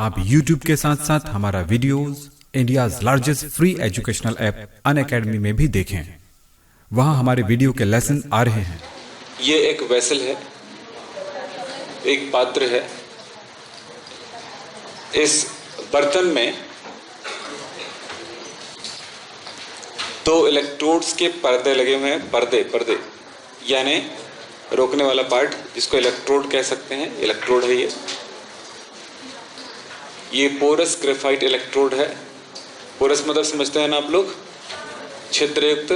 आप YouTube के साथ साथ हमारा videos India's largest free educational app Unacademy में भी देखें। वहां हमारे वीडियो के लेसन आ रहे हैं। ये एक वेसल है, एक पात्र है। इस बर्तन में दो इलेक्ट्रोड्स के पर्दे लगे हुए हैं। पर्दे यानी रोकने वाला पार्ट, जिसको इलेक्ट्रोड कह सकते हैं, इलेक्ट्रोड है ये पोरस ग्रेफाइट इलेक्ट्रोड है। पोरस मतलब समझते हैं ना आप लोग, छिद्रयुक्त,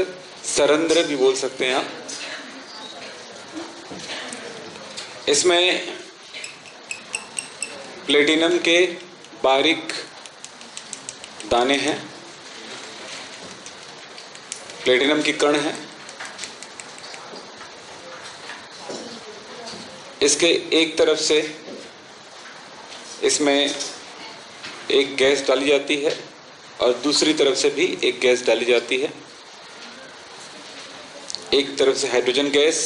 सरंध्र भी बोल सकते हैं आप। इसमें प्लेटिनम के बारीक दाने हैं, प्लेटिनम की कण है। इसके एक तरफ से इसमें एक गैस डाली जाती है और दूसरी तरफ से भी एक गैस डाली जाती है। एक तरफ से हाइड्रोजन गैस,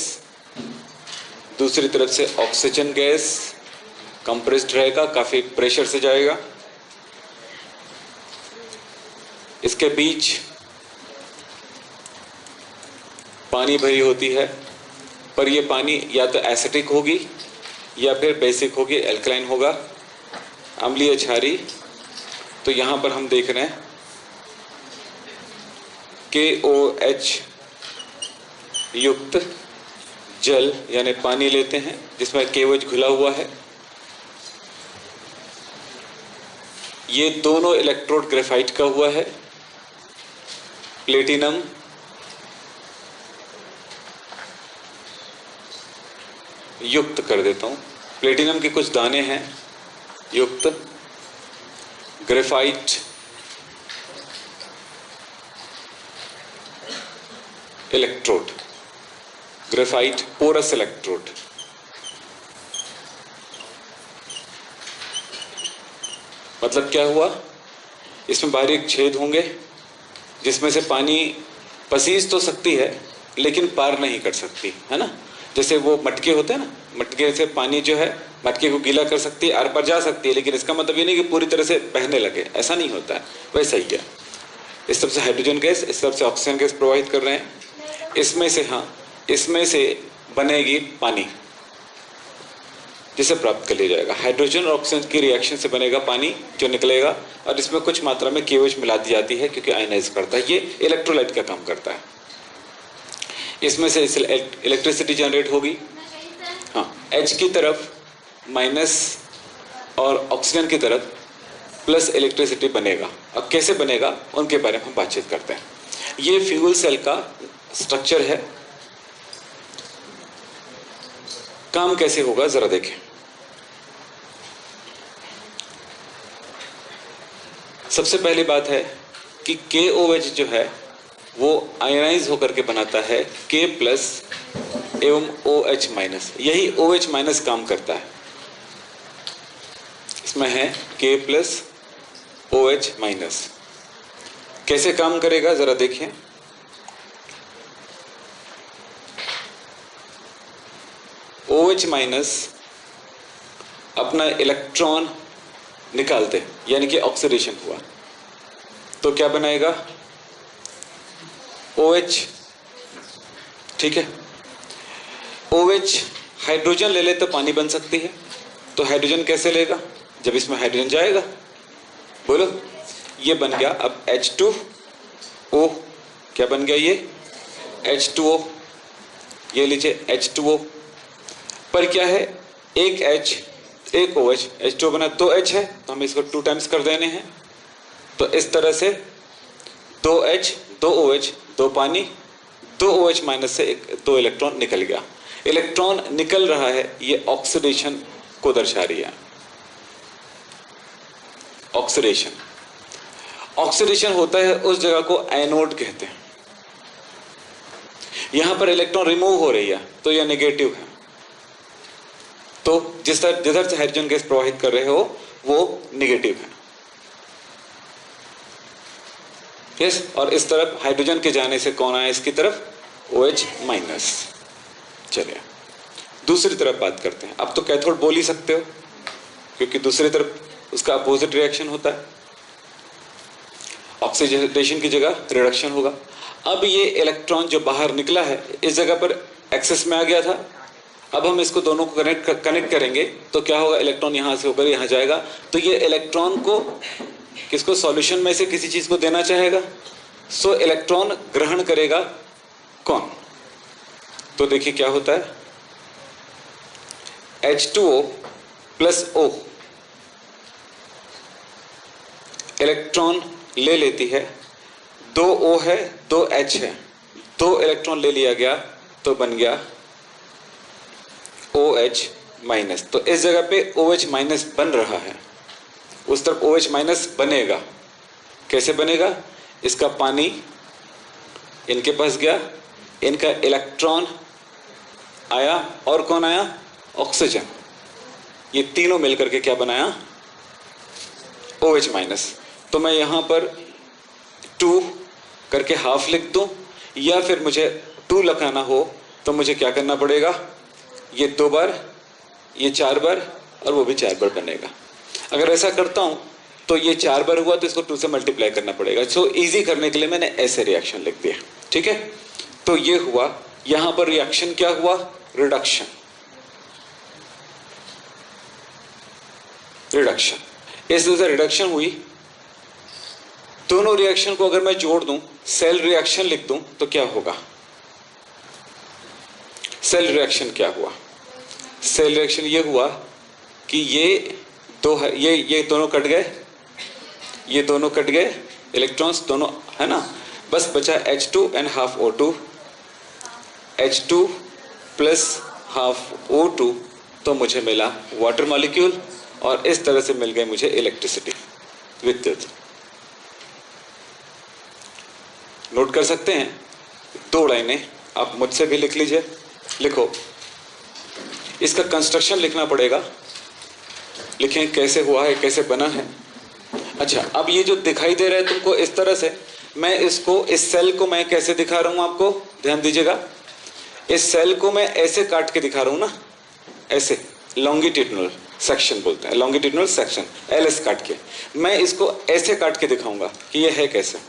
दूसरी तरफ से ऑक्सीजन गैस। कंप्रेस्ड रहेगा, काफी प्रेशर से जाएगा। इसके बीच पानी भरी होती है, पर यह पानी या तो एसिडिक होगी या फिर बेसिक होगी, एल्कलाइन होगा, अम्लीय क्षारी। तो यहां पर हम देख रहे हैं KOH युक्त जल यानी पानी लेते हैं, जिसमें KOH घुला हुआ है। ये दोनों इलेक्ट्रोड ग्रेफाइट का हुआ है। प्लेटिनम युक्त कर देता हूं, प्लेटिनम के कुछ दाने हैं युक्त graphite electrode, graphite porous electrode. मतलब क्या हुआ, इसमें बारीक छेद होंगे जिसमें से पानी पसीज तो सकती है लेकिन पार नहीं कर सकती, है ना। जैसे वो मटके होते हैं ना, मटके से पानी जो है मटके को गीला कर सकती है, आर पार जा सकती है, लेकिन इसका मतलब ये नहीं कि पूरी तरह से बहने लगे, ऐसा नहीं होता है। वैसा ही है, इस तरफ से हाइड्रोजन गैस, इस तरफ से ऑक्सीजन गैस प्रोवाइड कर रहे हैं। इसमें से इसमें से बनेगी पानी, जिसे प्राप्त कर लिया जाएगा। हाइड्रोजन और ऑक्सीजन की रिएक्शन से बनेगा पानी जो निकलेगा, और इसमें कुछ मात्रा में KOH मिला दी जाती है क्योंकि आयनाइज करता है। ये इलेक्ट्रोलाइट का काम करता है। इसमें से इलेक्ट्रिसिटी जनरेट होगी। हाँ, H की तरफ माइनस और ऑक्सीजन की तरफ प्लस इलेक्ट्रिसिटी बनेगा। अब कैसे बनेगा उनके बारे में हम बातचीत करते हैं। ये फ्यूल सेल का स्ट्रक्चर है। काम कैसे होगा जरा देखें। सबसे पहली बात है कि KOH जो है वो आयनाइज होकर के बनाता है K प्लस एवं OH माइनस। यही OH माइनस काम करता है। इसमें है K प्लस OH माइनस। कैसे काम करेगा जरा देखें। OH माइनस अपना इलेक्ट्रॉन निकालते, यानी कि ऑक्सीडेशन हुआ, तो क्या बनाएगा OH। ठीक है, OH हाइड्रोजन ले ले तो पानी बन सकती है, तो हाइड्रोजन कैसे लेगा जब इसमें हाइड्रोजन जाएगा, बोलो। ये बन गया अब H2O। क्या बन गया ये H2O। ये लीजिए H2O, पर क्या है, एक H एक OH, H2O बना 2H है, तो हम इसको 2 टाइम्स कर देने हैं। तो इस तरह से 2H 2OH 2 पानी, 2 OH माइनस से 2 इलेक्ट्रॉन निकल गया। इलेक्ट्रॉन निकल रहा है, ये ऑक्सीडेशन को दर्शा रही है। ऑक्सीडेशन होता है उस जगह को एनोड कहते हैं। यहां पर इलेक्ट्रॉन रिमूव हो रही है तो यह नेगेटिव है। तो जिधर से हाइड्रोजन गैस प्रवाहित कर रहे हो वो नेगेटिव है। यस, और इस तरफ हाइड्रोजन के जाने से कौन आया इसकी तरफ, OH माइनस। चलिए दूसरी तरफ बात करते हैं। अब तो कैथोड बोल ही सकते हो, क्योंकि दूसरी तरफ उसका अपोजिट रिएक्शन होता है, ऑक्सीडेशन की जगह रिडक्शन होगा। अब ये इलेक्ट्रॉन जो बाहर निकला है इस जगह पर एक्सेस में आ गया था, अब हम इसको दोनों को कनेक्ट करेंगे तो क्या होगा, इलेक्ट्रॉन यहां से होकर यहां जाएगा, तो ये इलेक्ट्रॉन को किसको, सॉल्यूशन में से किसी चीज को देना चाहेगा, सो इलेक्ट्रॉन ग्रहण करेगा कौन, तो देखिए क्या होता है, H2O प्लस O इलेक्ट्रॉन ले लेती है, 2 O है 2 H है, 2 इलेक्ट्रॉन ले लिया गया तो बन गया OH माइनस। तो इस जगह पे OH माइनस बन रहा है, उस तरफ OH माइनस बनेगा, कैसे बनेगा, इसका पानी इनके पास गया, इनका इलेक्ट्रॉन आया और कौन आया, ऑक्सीजन, ये तीनों मिलकर के क्या बनाया, OH माइनस। तो मैं यहां पर 2 करके हाफ लिख दूं, या फिर मुझे 2 लगाना हो तो मुझे क्या करना पड़ेगा, ये 2 बार, ये 4 बार और वो भी 4 बार बनेगा। अगर ऐसा करता हूं तो ये 4 बार हुआ तो इसको 2 से मल्टीप्लाई करना पड़ेगा। सो इजी करने के लिए मैंने ऐसे रिएक्शन लिख दिया, ठीक है। तो ये हुआ, यहां पर रिएक्शन क्या हुआ, रिडक्शन, रिडक्शन, इस तरह से रिडक्शन हुई। दोनों रिएक्शन को अगर मैं जोड़ दूं, सेल रिएक्शन लिख दूं तो क्या होगा, सेल रिएक्शन क्या हुआ, सेल रिएक्शन ये हुआ कि ये दो है, ये दोनों कट गए, ये दोनों कट गए, इलेक्ट्रॉन्स दोनों, है ना, बस बचा H2 and half O2, H2 plus half O2, तो मुझे मिला वाटर मॉलिक्यूल, और इस तरह से मिल गई मुझे इलेक्ट्रिसिटी, विद्युत। नोट कर सकते हैं, 2 लाइनें आप मुझसे भी लिख लीजिए, लिखो, इसका कंस्ट्रक्शन लिखना पड़ेगा, लिखें कैसे हुआ है, कैसे बना है। अच्छा, अब ये जो दिखाई दे रहा है तुमको इस तरह से, मैं इसको, इस सेल को मैं कैसे दिखा रहा हूं, आपको ध्यान दीजिएगा, इस सेल को मैं ऐसे काट के दिखा रहा हूं ना, ऐसे लॉन्गिट्यूडिनल सेक्शन बोलते हैं, लॉन्गिट्यूडिनल सेक्शन, LS काट के, मैं इसको ऐसे काट के दिखाऊंगा कि ये है कैसे,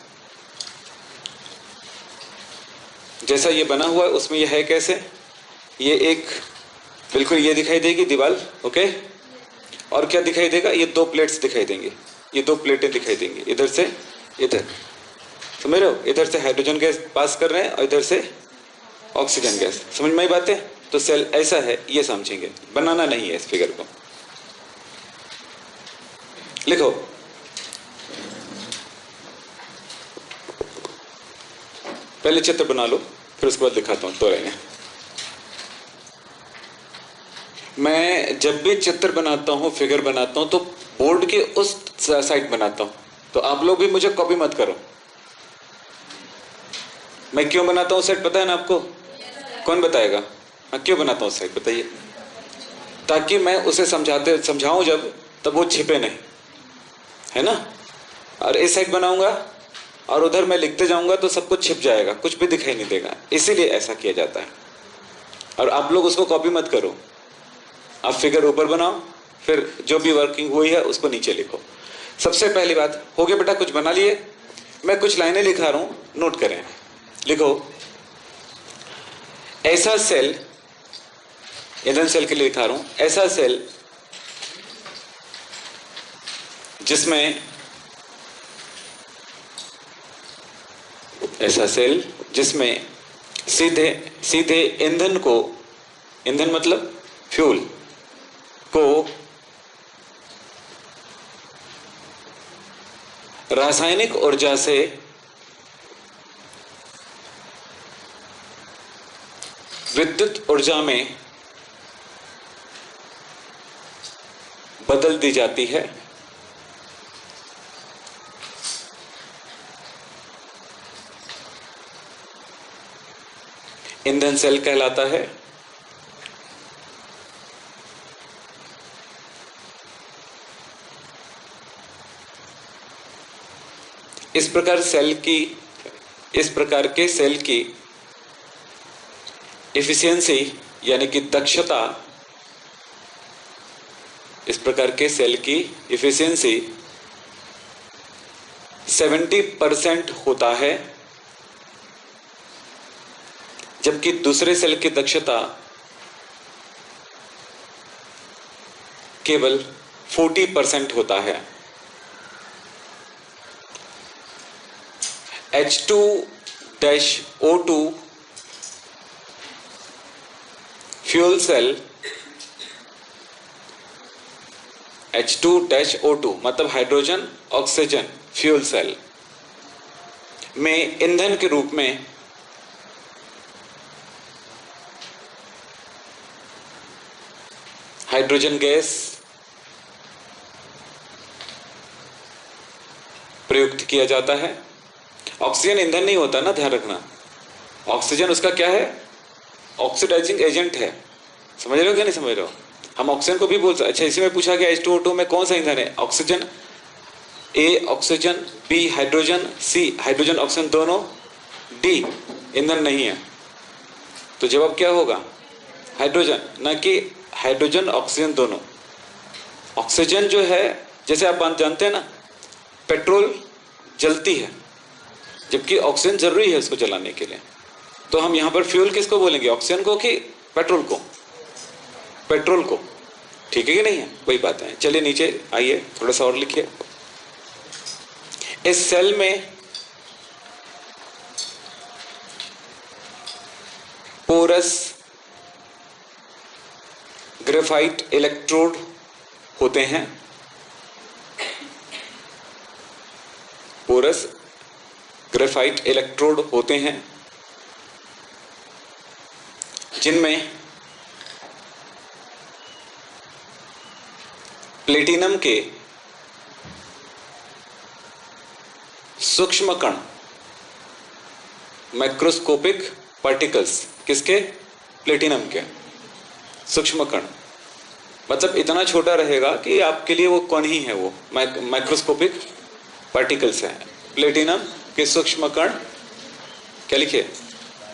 जैसा ये बना हुआ है उसमें ये है कैसे, ये एक बिल्कुल ये दिखाई देगी दीवार, ओके, और क्या दिखाई देगा, ये 2 प्लेट्स दिखाई देंगी, ये 2 प्लेटें दिखाई देंगी, इधर से इधर, समझ रहे हो, इधर से हाइड्रोजन गैस पास कर रहे हैं और इधर से ऑक्सीजन गैस, समझ में आई बात है। तो सेल ऐसा है, ये समझेंगे, बनाना नहीं है इस फिगर को, लिखो, पहले चित्र बना लो फिर उसके बाद दिखाता हूं 2 लाइनें। मैं जब भी चित्र बनाता हूं, फिगर बनाता हूं, तो बोर्ड के उस साइड बनाता हूं, तो आप लोग भी मुझे कॉपी मत करो। मैं क्यों बनाता हूं साइड, पता है ना आपको, कौन बताएगा, मैं क्यों बनाता हूं साइड, बताइए, ताकि मैं उसे समझाऊं जब, तब वो छिपे नहीं, है ना। और इस साइड बनाऊंगा और उधर मैं लिखते जाऊंगा तो सब कुछ छिप जाएगा, कुछ भी दिखाई नहीं देगा, इसीलिए ऐसा किया जाता है। और आप लोग उसको कॉपी मत करो, आप फिगर ऊपर बनाओ, फिर जो भी वर्किंग हुई है उसको नीचे लिखो। सबसे पहली बात हो गया बेटा, कुछ बना लिए, मैं कुछ लाइनें लिखा रहा हूं, नोट करें, लिखो, ऐसा सेल, ईंधन सेल के लिए लिखा रहा हूं, ऐसा सेल जिसमें, ऐसा सेल जिसमें सीधे ईंधन को, ईंधन मतलब फ्यूल को रासायनिक ऊर्जा से विद्युत ऊर्जा में बदल दी जाती है। ईंधन सेल कहलाता है। इस प्रकार के सेल की एफिशिएंसी यानी कि दक्षता इस प्रकार के सेल की इफिशियंसी 70% होता है, जबकि दूसरे सेल की दक्षता केवल 40% होता है। H2-O2 फ्यूल सेल, H2-O2 मतलब हाइड्रोजन ऑक्सीजन फ्यूल सेल में ईंधन के रूप में हाइड्रोजन गैस प्रयुक्त किया जाता है। ऑक्सीजन ईंधन नहीं होता ना, ध्यान रखना। ऑक्सीजन उसका क्या है? ऑक्सीडाइजिंग एजेंट है। समझ रहे हो क्या नहीं समझ रहे हो? हम ऑक्सीजन को भी बोल सकते। अच्छा, इसी में पूछा गया H2O2 में कौन सा ईंधन है? Oxygen, A oxygen, B hydrogen, C hydrogen oxygen दोनों, डी ईंधन नहीं है। तो जवाब क्या होगा? हाइड्रोजन, ना कि हाइड्रोजन ऑक्सीजन दोनों। ऑक्सीजन जो है, जैसे आप बात जानते हैं ना, पेट्रोल जलती है, जबकि ऑक्सीजन जरूरी है उसको जलाने के लिए। तो हम यहां पर फ्यूल किसको बोलेंगे? ऑक्सीजन को कि पेट्रोल को? पेट्रोल को। ठीक है कि नहीं है? वही बात है। चलिए नीचे आइए, थोड़ा सा और लिखिए। इस सेल में पोरस ग्रेफाइट इलेक्ट्रोड होते हैं। पोरस ग्रेफाइट इलेक्ट्रोड होते हैं जिनमें प्लेटिनम के सूक्ष्म कण, माइक्रोस्कोपिक पार्टिकल्स, किसके? प्लेटिनम के सूक्ष्म कण, मतलब इतना छोटा रहेगा कि आपके लिए वो कण ही है, वो माइक्रोस्कोपिक पार्टिकल्स हैं। प्लेटिनम के सूक्ष्म कण क्या लिखे?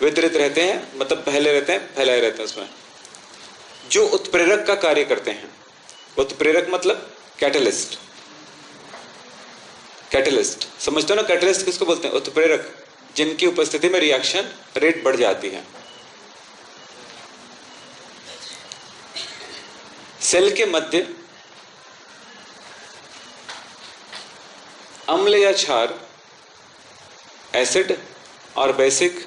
वितरित रहते हैं, मतलब फैले रहते हैं, फैलाए रहते हैं उसमें, जो उत्प्रेरक का कार्य करते हैं। उत्प्रेरक मतलब कैटलिस्ट। कैटलिस्ट समझते हो ना? कैटलिस्ट किसको बोलते हैं? उत्प्रेरक, जिनकी उपस्थिति में रिएक्शन रेट बढ़ जाती है। सेल के मध्य अम्ल या क्षार, एसिड और बेसिक,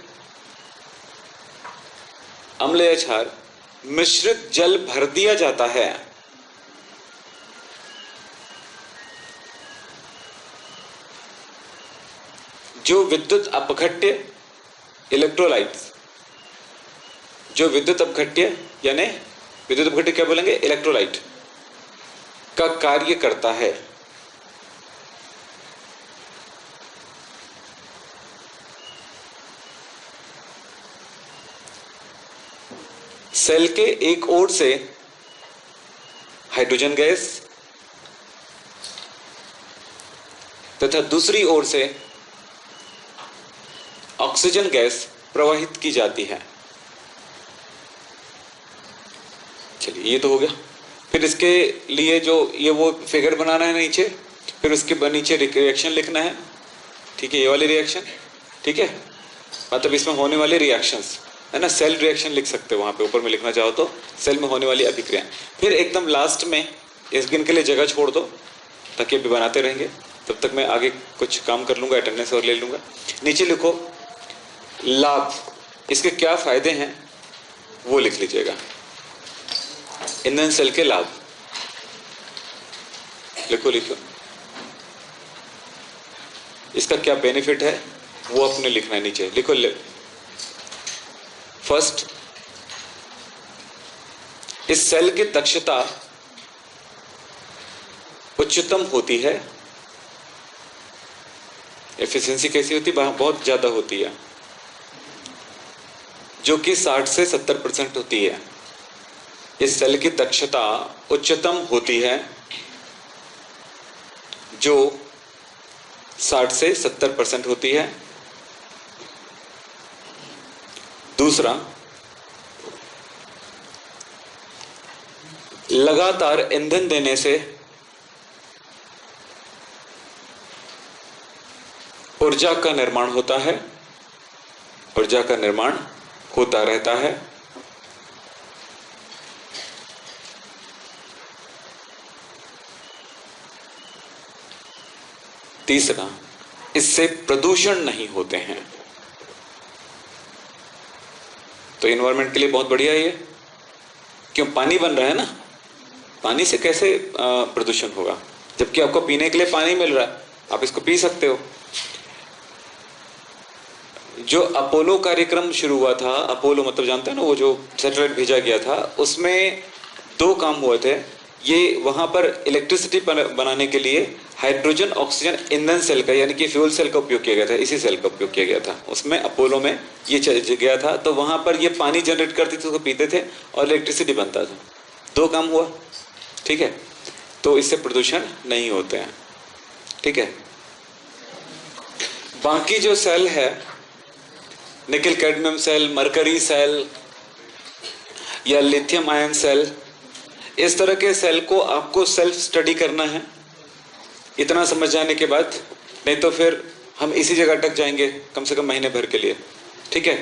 अम्ल या क्षार मिश्रित जल भर दिया जाता है। जो विद्युत अपघट्य इलेक्ट्रोलाइट्स, जो विद्युत अपघट्य यानी विद्युत अपघट्य क्या बोलेंगे? इलेक्ट्रोलाइट का कार्य करता है। सेल के एक ओर से हाइड्रोजन गैस तथा दूसरी ओर से ऑक्सीजन गैस प्रवाहित की जाती है। चलिए, ये तो हो गया। फिर इसके लिए जो ये वो फिगर बनाना है नीचे, फिर उसके नीचे रिएक्शन लिखना है। ठीक है, ये वाली रिएक्शन, ठीक है, मतलब इसमें होने वाले रिएक्शंस है ना। सेल रिएक्शन लिख सकते हो वहां पे, ऊपर में लिखना चाहो तो सेल में होने वाली अभिक्रिया। फिर एकदम लास्ट में इनके लिए जगह छोड़ दो ताकि अभी बनाते रहेंगे। तब तक मैं आगे कुछ काम कर लूंगा, अटेंडेंस और ले लूंगा। नीचे लिखो लाभ, इसके क्या फायदे हैं वो लिख लीजिएगा। ईंधन सेल के लाभ लिखो, लिखो। इसका क्या बेनिफिट है वो अपने लिखना है, नीचे लिखो। फर्स्ट, इस सेल की दक्षता उच्चतम होती है। एफिशिएंसी कैसी होती है? बहुत ज्यादा होती है, जो कि 60 से 70% होती है। इस सेल की दक्षता उच्चतम होती है जो 60 से 70% होती है। दूसरा, लगातार ईंधन देने से ऊर्जा का निर्माण होता है, ऊर्जा का निर्माण होता रहता है। तीसरा, इससे प्रदूषण नहीं होते हैं। तो एनवायरनमेंट के लिए बहुत बढ़िया है ये। क्यों? पानी बन रहा है ना, पानी से कैसे प्रदूषण होगा? जबकि आपको पीने के लिए पानी मिल रहा है, आप इसको पी सकते हो। जो अपोलो कार्यक्रम शुरू हुआ था, अपोलो मतलब जानते हैं ना, वो जो सैटेलाइट भेजा गया था, उसमें 2 काम हुए थे। ये वहां पर इलेक्ट्रिसिटी बनाने के लिए हाइड्रोजन ऑक्सीजन ईंधन सेल का, यानी कि फ्यूल सेल का उपयोग किया गया था। इसी सेल का उपयोग किया गया था उसमें, अपोलो में ये चल गया था। तो वहां पर ये पानी जनरेट करते थे, उसको पीते थे और इलेक्ट्रिसिटी बनता था। 2 काम हुआ, ठीक है। तो इससे प्रदूषण नहीं होते हैं, ठीक है। बाकी जो सेल है, nickel cadmium cell, mercury cell या लिथियम आयन सेल, इस तरह के सेल को आपको सेल्फ स्टडी करना है इतना समझ जाने के बाद, नहीं तो फिर हम इसी जगह अटक जाएंगे कम से कम महीने भर के लिए, ठीक है।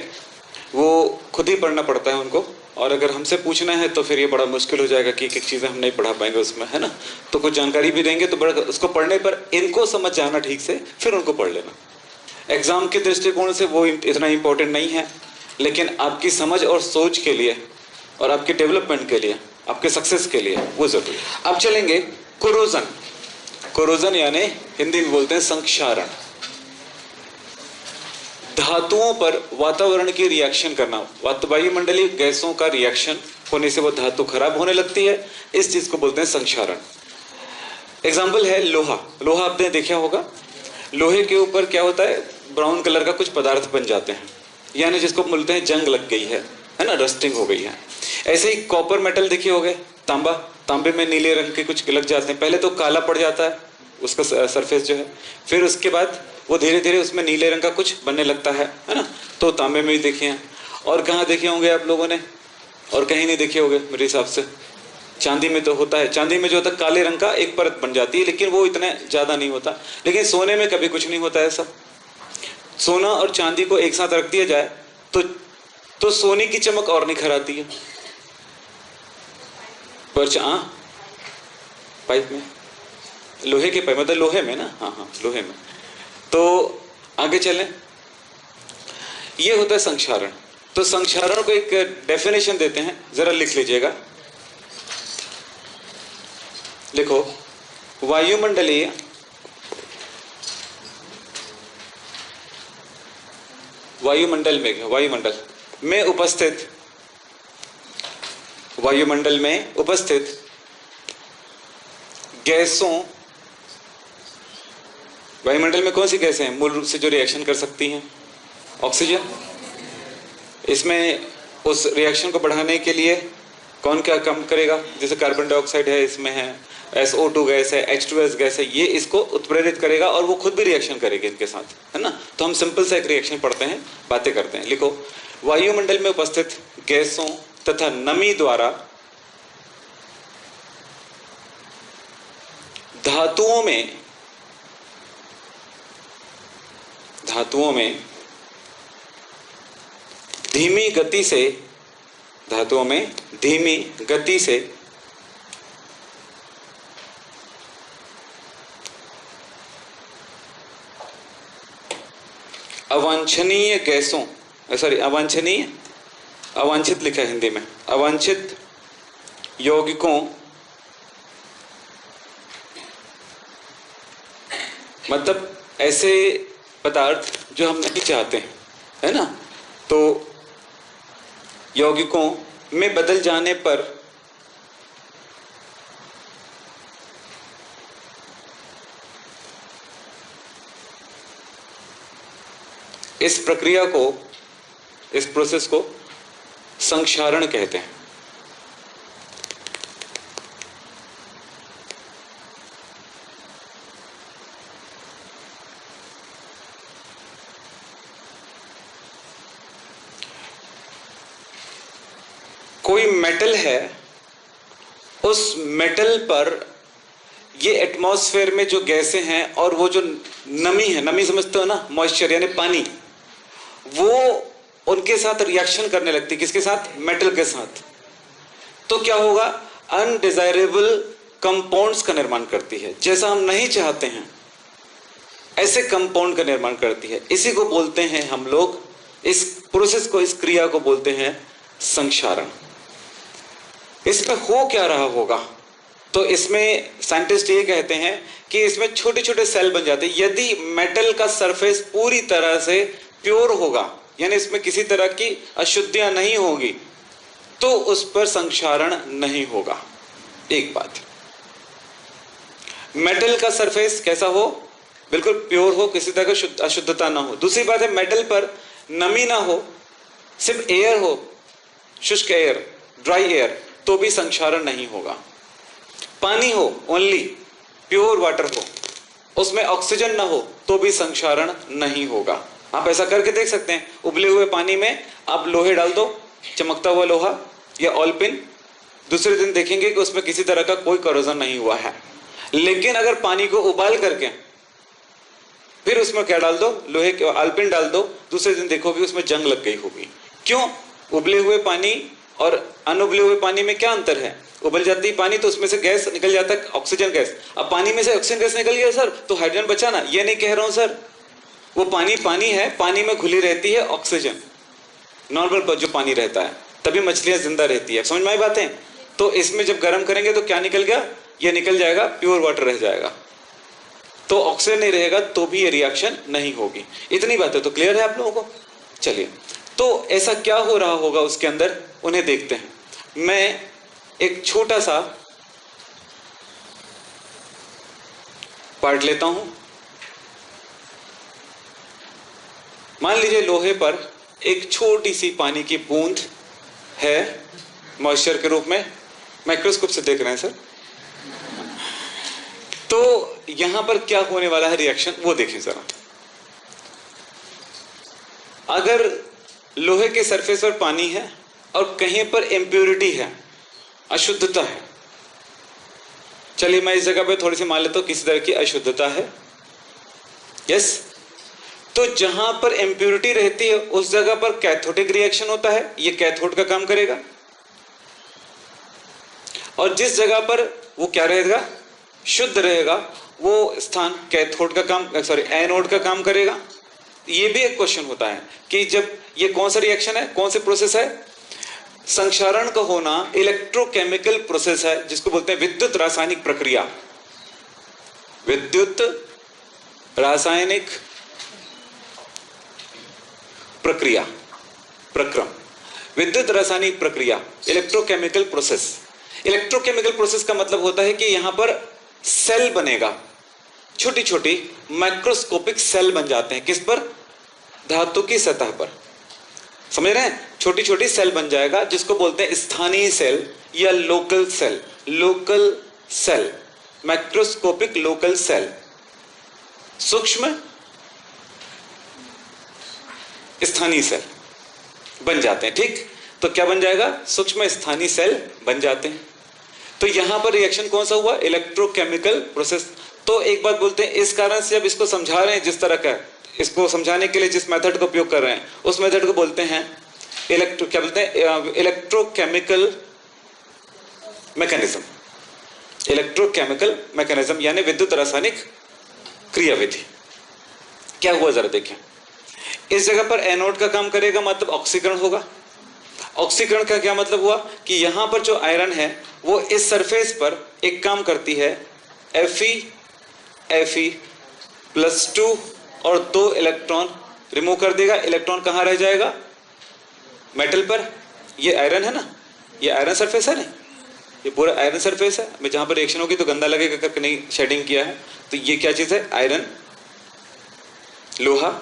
वो खुद ही पढ़ना पड़ता है उनको, और अगर हमसे पूछना है तो फिर ये बड़ा मुश्किल हो जाएगा कि एक चीज़ें हम नहीं पढ़ा पाएंगे उसमें, है ना। तो कुछ जानकारी भी देंगे तो बड़ा, उसको पढ़ने पर इनको समझ जाना ठीक से, फिर उनको पढ़ लेना। एग्जाम के दृष्टिकोण से वो इतना इंपॉर्टेंट नहीं है, लेकिन आपकी समझ और सोच के लिए और आपके डेवलपमेंट के लिए, आपके सक्सेस के लिए वो जरूरी है। अब चलेंगे कोरोजन। कोरोजन यानी हिंदी में बोलते हैं संक्षारण। धातुओं पर वातावरण की रिएक्शन करना, वायुमंडलीय गैसों का रिएक्शन होने से वो धातु खराब होने लगती है, इस चीज को बोलते हैं संक्षारण। एग्जाम्पल है लोहा। लोहा आपने देखा होगा, लोहे के ऊपर क्या होता है, ब्राउन कलर का कुछ पदार्थ बन जाते हैं, यानी जिसको बोलते हैं जंग लग गई है ना, रस्टिंग हो गई है। ऐसे ही कॉपर मेटल देखे होगे, तांबा, तांबे में नीले रंग के कुछ लग जाते हैं। पहले तो काला पड़ जाता है उसका सरफेस जो है, फिर उसके बाद वो धीरे धीरे उसमें नीले रंग का कुछ बनने लगता है ना। तो तांबे में भी देखे हैं। और कहाँ देखे होंगे आप लोगों ने? और कहीं नहीं देखे होंगे मेरे हिसाब से। चांदी में तो होता है, चांदी में जो होता है काले रंग का एक परत बन जाती है, लेकिन वो इतना ज्यादा नहीं होता। लेकिन सोने में कभी कुछ नहीं होता ऐसा। सोना और चांदी को एक साथ रख दिया जाए तो सोने की चमक और निखर आती है। पर पाइप में, लोहे के पाइप, मतलब लोहे में ना, हाँ लोहे में। तो आगे चलें, ये होता है संक्षारण। तो संक्षारण को एक डेफिनेशन देते हैं, जरा लिख लीजिएगा। लिखो, वायुमंडल में उपस्थित, वायुमंडल में उपस्थित गैसों, वायुमंडल में कौन सी गैसें हैं मूल रूप से जो रिएक्शन कर सकती हैं? ऑक्सीजन। इसमें उस रिएक्शन को बढ़ाने के लिए कौन क्या काम करेगा? जैसे कार्बन डाइऑक्साइड है, इसमें है SO2 गैस है, H2S गैस है, ये इसको उत्प्रेरित करेगा और वो खुद भी रिएक्शन करेगी इनके साथ, है ना। तो हम सिंपल सा एक रिएक्शन पढ़ते हैं, बातें करते हैं। लिखो, वायुमंडल में उपस्थित गैसों तथा नमी द्वारा धातुओं में धीमी गति से अवांछनीय गैसों, अवांछित लिखा है हिंदी में, अवांछित यौगिकों, मतलब ऐसे पदार्थ जो हम नहीं चाहते हैं, है ना। तो यौगिकों में बदल जाने पर इस प्रक्रिया को, इस प्रोसेस को संक्षारण कहते हैं। कोई मेटल है, उस मेटल पर ये एटमॉस्फेयर में जो गैसें हैं और वो जो नमी है, नमी समझते हो ना, मॉइस्चर यानी पानी, वो उनके साथ रिएक्शन करने लगती है। किसके साथ? मेटल के साथ। तो क्या होगा? अनडिजायरेबल कंपाउंड्स का निर्माण करती है। जैसा हम नहीं चाहते हैं ऐसे कंपाउंड का निर्माण करती है। इसी को बोलते हैं हम लोग, इस प्रोसेस को, इस क्रिया को बोलते हैं संक्षारण। इसमें हो क्या रहा होगा? तो इसमें साइंटिस्ट ये कहते हैं कि इसमें छोटे छोटे सेल बन जाते हैं। यदि मेटल का सरफेस पूरी तरह से प्योर होगा, यानी इसमें किसी तरह की अशुद्धियां नहीं होगी, तो उस पर संक्षारण नहीं होगा। एक बात, मेटल का सरफेस कैसा हो? बिल्कुल प्योर हो, किसी तरह का अशुद्धता ना हो। दूसरी बात है, मेटल पर नमी ना हो, सिर्फ एयर हो, शुष्क एयर, ड्राई एयर, तो भी संक्षारण नहीं होगा। पानी हो, ओनली प्योर वाटर हो, उसमें ऑक्सीजन ना हो, तो भी संक्षारण नहीं होगा। आप ऐसा करके देख सकते हैं। उबले हुए पानी में आप लोहे डाल दो, चमकता हुआ लोहा या ऑयल पिन, दूसरे दिन देखेंगे कि उसमें किसी तरह का कोई करोजन नहीं हुआ है। लेकिन अगर पानी को उबाल करके फिर उसमें क्या डाल दो, लोहे के ऑयल पिन डाल दो, दूसरे दिन देखोगे उसमें जंग लग गई होगी। क्यों? उबले हुए पानी और अनउबले हुए पानी में क्या अंतर है? उबल जाती है पानी तो उसमें से गैस निकल जाता है, ऑक्सीजन गैस। अब पानी में से ऑक्सीजन गैस निकल गया सर, तो हाइड्रोजन बचा ना? ये नहीं कह रहा हूं सर, वो पानी पानी है, पानी में घुली रहती है ऑक्सीजन, नॉर्मल जो पानी रहता है, तभी मछलियां जिंदा रहती है। समझ में आई बातें? तो इसमें जब गर्म करेंगे तो क्या निकल गया? ये निकल जाएगा, प्योर वाटर रह जाएगा। तो ऑक्सीजन नहीं रहेगा तो भी ये रिएक्शन नहीं होगी। इतनी बातें तो क्लियर है आप लोगों को? चलिए, तो ऐसा क्या हो रहा होगा उसके अंदर, उन्हें देखते हैं। मैं एक छोटा सा पार्ट लेता हूं। मान लीजिए लोहे पर एक छोटी सी पानी की बूंद है, मॉइस्चर के रूप में। माइक्रोस्कोप से देख रहे हैं सर। तो यहां पर क्या होने वाला है रिएक्शन, वो देखें जरा। अगर लोहे के सरफेस पर पानी है और कहीं पर इंप्योरिटी है, अशुद्धता है, चलिए मैं इस जगह पे थोड़ी सी मान लेता हूं किसी तरह की अशुद्धता है, यस, तो जहां पर इंप्योरिटी रहती है उस जगह पर कैथोडिक रिएक्शन होता है, ये कैथोड का काम करेगा। और जिस जगह पर वो क्या रहेगा, शुद्ध रहेगा, वो स्थान कैथोड का काम, एनोड का काम करेगा। ये भी एक क्वेश्चन होता है कि जब ये कौन सा रिएक्शन है, कौन से प्रोसेस है? संक्षारण का होना इलेक्ट्रोकेमिकल प्रोसेस है, जिसको बोलते हैं विद्युत रासायनिक प्रक्रिया। विद्युत रासायनिक प्रक्रिया, प्रक्रम, विद्युत रासायनिक प्रक्रिया, इलेक्ट्रोकेमिकल प्रोसेस। इलेक्ट्रोकेमिकल प्रोसेस का मतलब होता है कि यहां पर सेल बनेगा, छोटी छोटी माइक्रोस्कोपिक सेल बन जाते हैं। किस पर? धातु की सतह पर। समझ रहे हैं? छोटी छोटी सेल बन जाएगा, जिसको बोलते हैं स्थानीय सेल या local cell. Local cell, microscopic local cell, सूक्ष्म स्थानीय सेल बन जाते हैं। ठीक, तो क्या बन जाएगा? सूक्ष्म स्थानीय सेल बन जाते हैं। तो यहां पर रिएक्शन कौन सा हुआ? Electrochemical process. तो एक बात बोलते हैं, इस कारण से जब इसको समझा रहे हैं, जिस तरह का इसको समझाने के लिए जिस मेथड का उपयोग कर रहे हैं, उस मेथड को बोलते हैं क्या बोलते हैं? Electrochemical mechanism. इलेक्ट्रोकेमिकल मैकेनिज्म यानी विद्युत रासायनिक क्रियाविधि। क्या हुआ जरा देखें। इस जगह पर एनोड का काम करेगा, मतलब ऑक्सीकरण होगा। ऑक्सीकरण का क्या मतलब हुआ कि यहां पर जो आयरन है वो इस सरफेस पर एक काम करती है, Fe+2 और 2 इलेक्ट्रॉन रिमूव कर देगा। इलेक्ट्रॉन कहां रह जाएगा? मेटल पर। ये आयरन है ना, ये आयरन सरफेस है ना, ये पूरा आयरन सरफेस है। मैं जहां पर रिएक्शन होगी तो गंदा लगेगा करके नहीं शेडिंग किया है। तो ये क्या चीज है? आयरन, लोहा।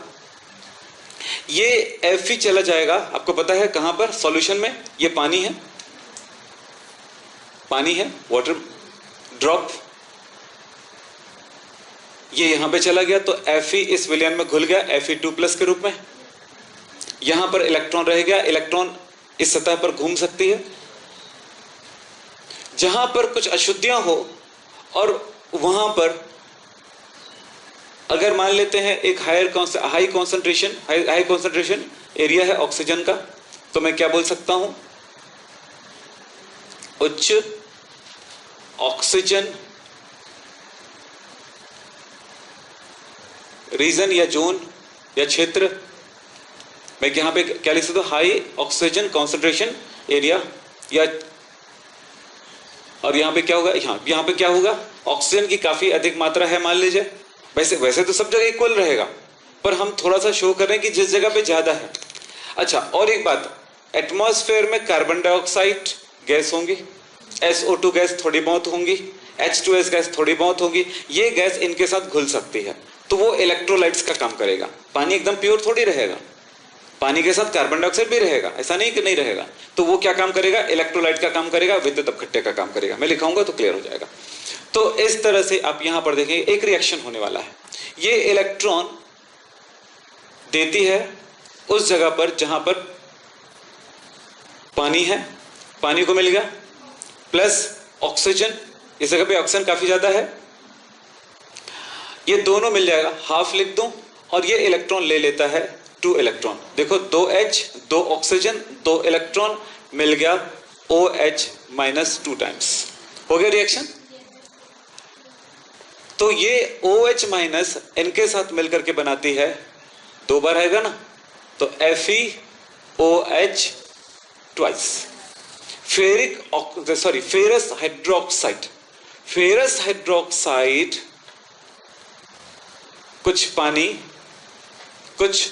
ये Fe चला जाएगा, आपको पता है कहां पर? सॉल्यूशन में। ये पानी है, पानी है, वाटर ड्रॉप। ये यहां पे चला गया तो Fe इस विलयन में घुल गया Fe2+ के रूप में। यहां पर इलेक्ट्रॉन रह गया, इलेक्ट्रॉन इस सतह पर घूम सकती है। जहां पर कुछ अशुद्धियां हो और वहां पर अगर मान लेते हैं एक हाई कॉन्सेंट्रेशन एरिया है ऑक्सीजन का, तो मैं क्या बोल सकता हूं? उच्च ऑक्सीजन रीजन या जोन या क्षेत्र। मैं यहां पे क्या लिख सकता हूं? High oxygen concentration area. या और यहां पे क्या होगा? यहां पे क्या होगा? ऑक्सीजन की काफी अधिक मात्रा है मान लीजिए। वैसे तो सब जगह इक्वल रहेगा, पर हम थोड़ा सा शो कर रहे हैं कि जिस जगह पे ज्यादा है। अच्छा, और एक बात, एटमॉस्फेयर में कार्बन डाइऑक्साइड गैस होंगी, SO2 गैस थोड़ी बहुत होंगी, H2S गैस थोड़ी बहुत होंगी। ये गैस इनके साथ घुल सकती है, तो वो इलेक्ट्रोलाइट्स का काम करेगा। पानी एकदम प्योर थोड़ी रहेगा, पानी के साथ कार्बन डाइऑक्साइड भी रहेगा, ऐसा नहीं कि नहीं रहेगा। तो वो क्या काम करेगा? इलेक्ट्रोलाइट का काम करेगा, विद्युत अपघट्य का काम करेगा। मैं लिखाऊंगा तो क्लियर हो जाएगा। तो इस तरह से आप यहां पर देखेंगे एक रिएक्शन होने वाला है। ये इलेक्ट्रॉन देती है उस जगह पर जहां पर पानी है, पानी को मिल गया, प्लस ऑक्सीजन, इस जगह पे ऑक्सीजन काफी ज्यादा है, ये दोनों मिल जाएगा, हाफ लिख दूं, और ये इलेक्ट्रॉन ले लेता है 2 इलेक्ट्रॉन। देखो 2H 2 ऑक्सीजन 2 इलेक्ट्रॉन मिल गया OH माइनस 2 टाइम्स। हो गया रिएक्शन। तो ये OH माइनस इनके साथ मिलकर के बनाती है, 2 बार आएगा ना, तो FeOH ट्वाइस। फेरस हाइड्रोक्साइड, कुछ पानी कुछ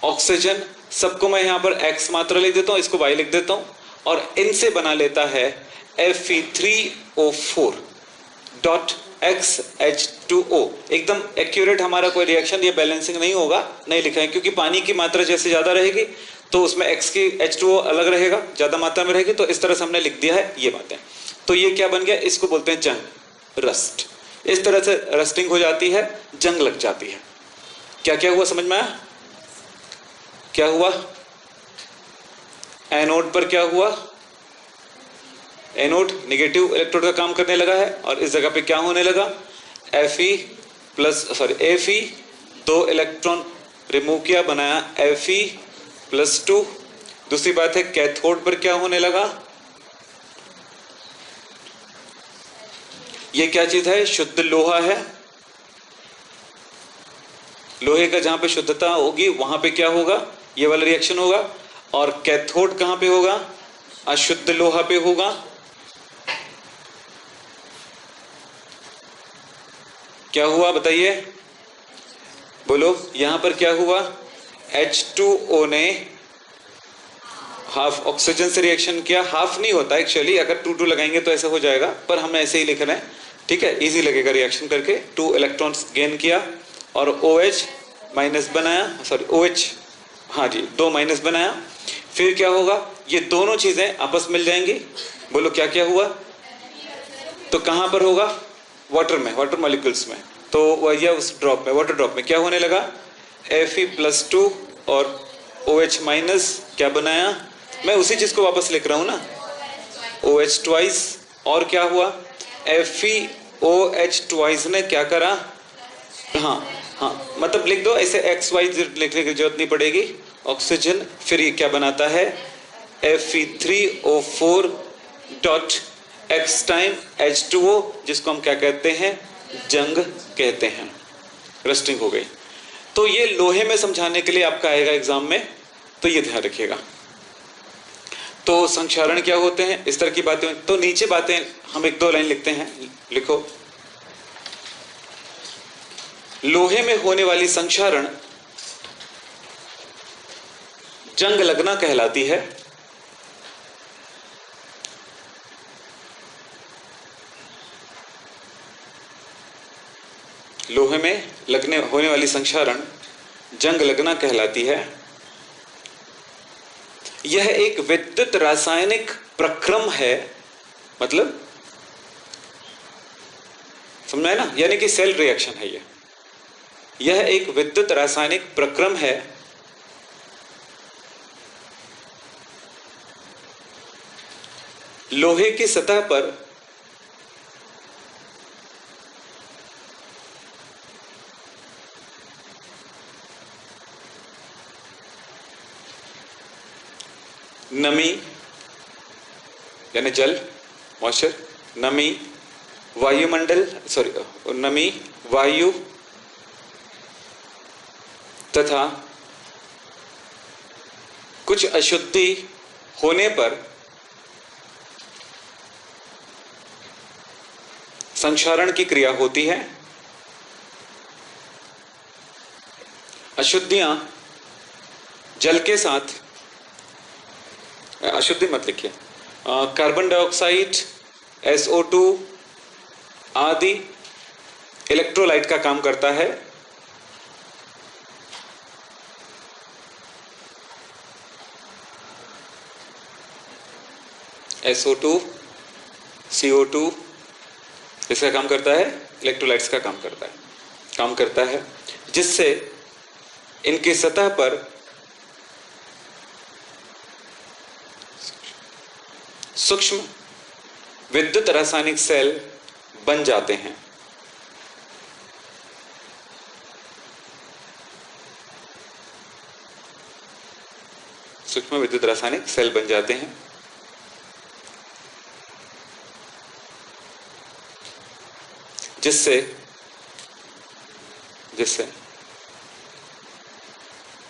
ऑक्सीजन, सबको मैं यहां पर X मात्रा लिख देता हूं, इसको Y लिख देता हूं, और इनसे बना लेता है Fe3O4.XH2O। एकदम एक्यूरेट हमारा कोई रिएक्शन, ये बैलेंसिंग नहीं होगा, नहीं लिखा है, क्योंकि पानी की मात्रा जैसे ज्यादा रहेगी तो उसमें X की H2O अलग रहेगा, ज्यादा मात्रा में रहेगी, तो इस तरह से हमने लिख दिया है ये बातें। तो ये क्या बन गया? इसको बोलते हैं जंग, रस्ट। इस तरह से रस्टिंग हो जाती है, जंग लग जाती है। क्या क्या हुआ समझ में आया? क्या हुआ? एनोड पर क्या हुआ? एनोड नेगेटिव इलेक्ट्रोड का काम करने लगा है, और इस जगह पे क्या होने लगा? Fe 2 इलेक्ट्रॉन रिमूव किया, बनाया Fe+2। दूसरी बात है कैथोड पर क्या होने लगा? ये क्या चीज है? शुद्ध लोहा है। लोहे का जहां पे शुद्धता होगी वहां पे क्या होगा? ये वाला रिएक्शन होगा। और कैथोड कहां पे होगा? अशुद्ध लोहा पे होगा। क्या हुआ बताइए, बोलो। यहां पर क्या हुआ? H2O ने हाफ ऑक्सीजन से रिएक्शन किया। हाफ नहीं होता एक्चुअली, अगर 2 लगाएंगे तो ऐसा हो जाएगा, पर हम ऐसे ही लिख रहे हैं, ठीक है, इजी लगेगा रिएक्शन करके। 2 इलेक्ट्रॉन्स गेन किया और OH माइनस बनाया, OH, हाँ जी, 2 माइनस बनाया। फिर क्या होगा? ये दोनों चीजें आपस मिल जाएंगी। बोलो क्या क्या हुआ? तो कहां पर होगा? वाटर में, वाटर मॉलिक्यूल्स में। तो या उस ड्रॉप में, वाटर ड्रॉप में क्या होने लगा? Fe+2 और OH माइनस क्या बनाया? मैं उसी चीज को वापस लिख रहा हूं ना, OH ट्वाइस। और क्या हुआ? FeOH ट्वाइस ने क्या करा? हाँ, मतलब लिख दो ऐसे, XY लिखने की जरूरत नहीं पड़ेगी। ऑक्सीजन, फिर ये क्या बनाता है? Fe3O4.X टाइम H2O, जिसको हम क्या कहते हैं? जंग कहते हैं। रस्टिंग हो गई। तो ये लोहे में समझाने के लिए आपका आएगा एग्जाम में, तो ये ध्यान रखिएगा। तो संक्षारण क्या होते हैं, इस तरह की बातें। तो नीचे बातें हम 1-2 लाइन लिखते हैं, लिखो। लोहे में होने वाली संक्षारण जंग लगना कहलाती है। लोहे में होने वाली संक्षारण जंग लगना कहलाती है। यह एक विद्युत रासायनिक प्रक्रम है, मतलब समझा है ना, यानी कि सेल रिएक्शन है ये। यह एक विद्युत रासायनिक प्रक्रम है लोहे की सतह पर नमी यानी जल, मॉइस्चर, नमी, वायुमंडल, नमी, वायु तथा कुछ अशुद्धि होने पर संक्षारण की क्रिया होती है। अशुद्धियां जल के साथ, अशुद्धि मत लिखिए, कार्बन डाइऑक्साइड, SO2 आदि इलेक्ट्रोलाइट का काम करता है। SO2, CO2 इसका काम करता है, इलेक्ट्रोलाइट्स का काम करता है, जिससे इनकी सतह पर सूक्ष्म विद्युत रासायनिक सेल बन जाते हैं। सूक्ष्म विद्युत रासायनिक सेल बन जाते हैं, जिससे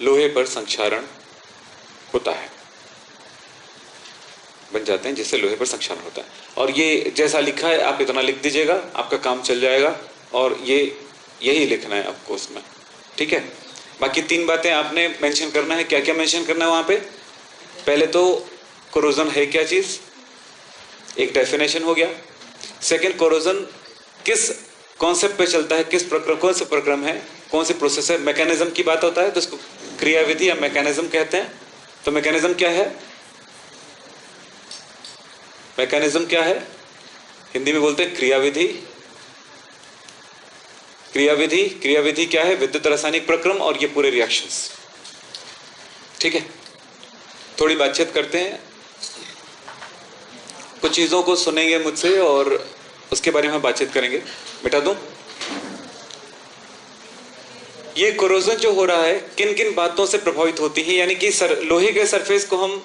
लोहे पर संक्षारण होता है, बन जाते हैं, जिससे लोहे पर संक्षारण होता है। और ये जैसा लिखा है आप इतना लिख दीजिएगा, आपका काम चल जाएगा। और ये यही लिखना है आपको उसमें, ठीक है। बाकी 3 बातें आपने मेंशन करना है। क्या क्या मेंशन करना है वहां पे? पहले तो कोरोजन है क्या चीज, एक डेफिनेशन हो गया। सेकंड, कोरोजन किस कॉन्सेप्ट पे चलता है, कौन से प्रक्रम है, कौन से प्रोसेस है। मैकेनिज्म की बात होता है तो उसको क्रियाविधि या मैकेनिज्म कहते हैं। तो मैकेनिज्म क्या है? मैकेनिज्म क्या है? हिंदी में बोलते हैं क्रियाविधि। क्रियाविधि क्या है? विद्युत रासायनिक प्रक्रम और ये पूरे रिएक्शंस, ठीक है। थोड़ी बातचीत करते हैं, कुछ चीजों को सुनेंगे मुझसे और उसके बारे में बातचीत करेंगे। मिटा दूं? ये कोरोजन जो हो रहा है किन किन बातों से प्रभावित होती है, यानी कि लोहे के सरफेस को हम,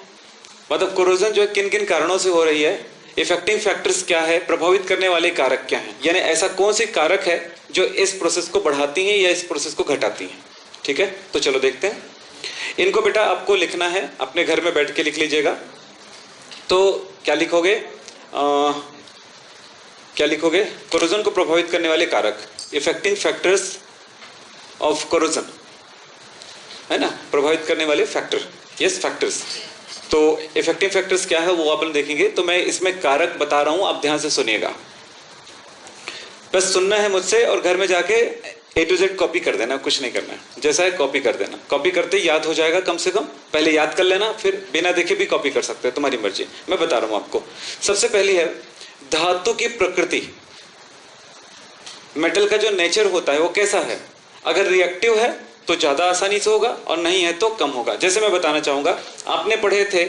मतलब कोरोजन जो है किन किन कारणों से हो रही है, इफेक्टिंग फैक्टर्स क्या है, प्रभावित करने वाले कारक क्या हैं, यानी ऐसा कौन सी कारक है जो इस प्रोसेस को बढ़ाती हैं या इस प्रोसेस को घटाती हैं, ठीक है। तो चलो देखते हैं इनको। बेटा आपको लिखना है, अपने घर में बैठ के लिख लीजिएगा। तो क्या लिखोगे? कोरोजन को प्रभावित करने वाले कारक, इफेक्टिंग फैक्टर्स ऑफ कोरोजन, है ना, प्रभावित करने वाले फैक्टर, यस फैक्टर्स। तो इफेक्टिव फैक्टर्स क्या है वो अपन देखेंगे। तो मैं इसमें कारक बता रहा हूं, आप ध्यान से सुनिएगा, बस सुनना है मुझसे और घर में जाके A to Z कॉपी कर देना, कुछ नहीं करना है, जैसा है कॉपी कर देना। कॉपी करते ही याद हो जाएगा, कम से कम पहले याद कर लेना, फिर बिना देखे भी कॉपी कर सकते हैं, तुम्हारी मर्जी। मैं बता रहा हूं आपको। सबसे पहली है धातु की प्रकृति। मेटल का जो नेचर होता है वो कैसा है? अगर रिएक्टिव है तो ज्यादा आसानी से होगा और नहीं है तो कम होगा। जैसे मैं बताना चाहूंगा, आपने पढ़े थे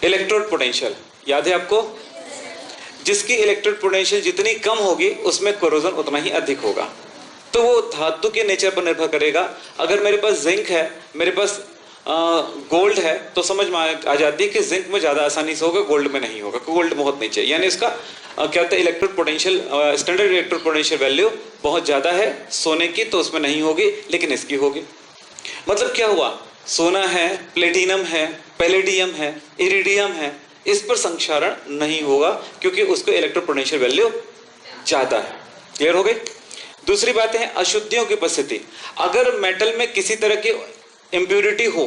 इलेक्ट्रोड पोटेंशियल, याद है आपको? जिसकी इलेक्ट्रोड पोटेंशियल जितनी कम होगी उसमें कोरोजन उतना ही अधिक होगा। तो वो धातु के नेचर पर निर्भर करेगा। अगर मेरे पास जिंक है, मेरे पास गोल्ड है, तो समझ में आ जाती है कि जिंक में ज्यादा आसानी से होगा, गोल्ड में नहीं होगा, गोल्ड बहुत नीचे, यानी इसका क्या होता है, electrode potential, standard electrode potential value बहुत ज्यादा है सोने की, तो उसमें नहीं होगी, लेकिन इसकी होगी। मतलब क्या हुआ? सोना है, प्लेटिनम है, पैलेडियम है, इरिडियम है, इस पर संक्षारण नहीं होगा क्योंकि उसको इलेक्ट्रोड पोटेंशियल वैल्यू ज्यादा है। क्लियर हो गई? दूसरी बात है अशुद्धियों की उपस्थिति। अगर मेटल में किसी तरह की इंप्योरिटी हो,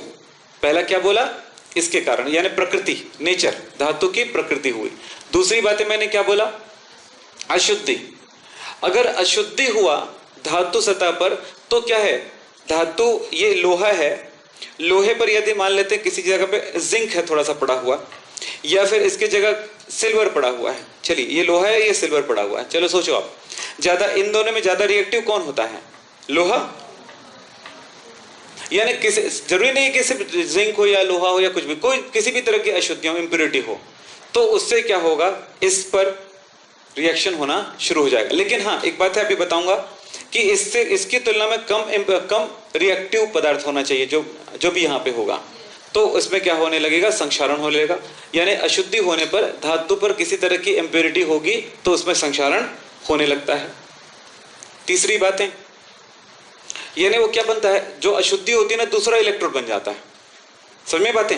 पहला क्या बोला? इसके कारण, यानी प्रकृति, नेचर, धातु की प्रकृति हुई। दूसरी बात मैंने क्या बोला? अशुद्धि। अगर अशुद्धि हुआ धातु सतह पर तो क्या है? धातु, ये लोहा है, लोहे पर यदि मान लेते हैं किसी जगह पे जिंक है थोड़ा सा पड़ा हुआ, या फिर इसकी जगह सिल्वर पड़ा हुआ है, चलिए ये लोहा है, ये सिल्वर पड़ा हुआ है, चलो सोचो आप, ज्यादा इन दोनों में ज्यादा रिएक्टिव कौन होता है? लोहा। यानी किसी जरूरी नहीं है कि सिर्फ जिंक हो या लोहा हो या कुछ भी, कोई किसी भी तरह की अशुद्धियां इंप्योरिटी हो, तो उससे क्या होगा, इस पर रिएक्शन होना शुरू हो जाएगा। लेकिन हाँ, एक बात है अभी बताऊंगा कि इससे इसकी तुलना में कम रिएक्टिव पदार्थ होना चाहिए जो भी यहाँ पे होगा। तो इसमें क्या होने लगेगा, संक्षारण होने लगेगा। यानी अशुद्धि होने पर, धातु पर किसी तरह की इंप्योरिटी होगी तो उसमें संक्षारण होने लगता है। तीसरी बात है, यानी वो क्या बनता है, जो अशुद्धि होती है ना, दूसरा इलेक्ट्रोड बन जाता है। समझ में बातें?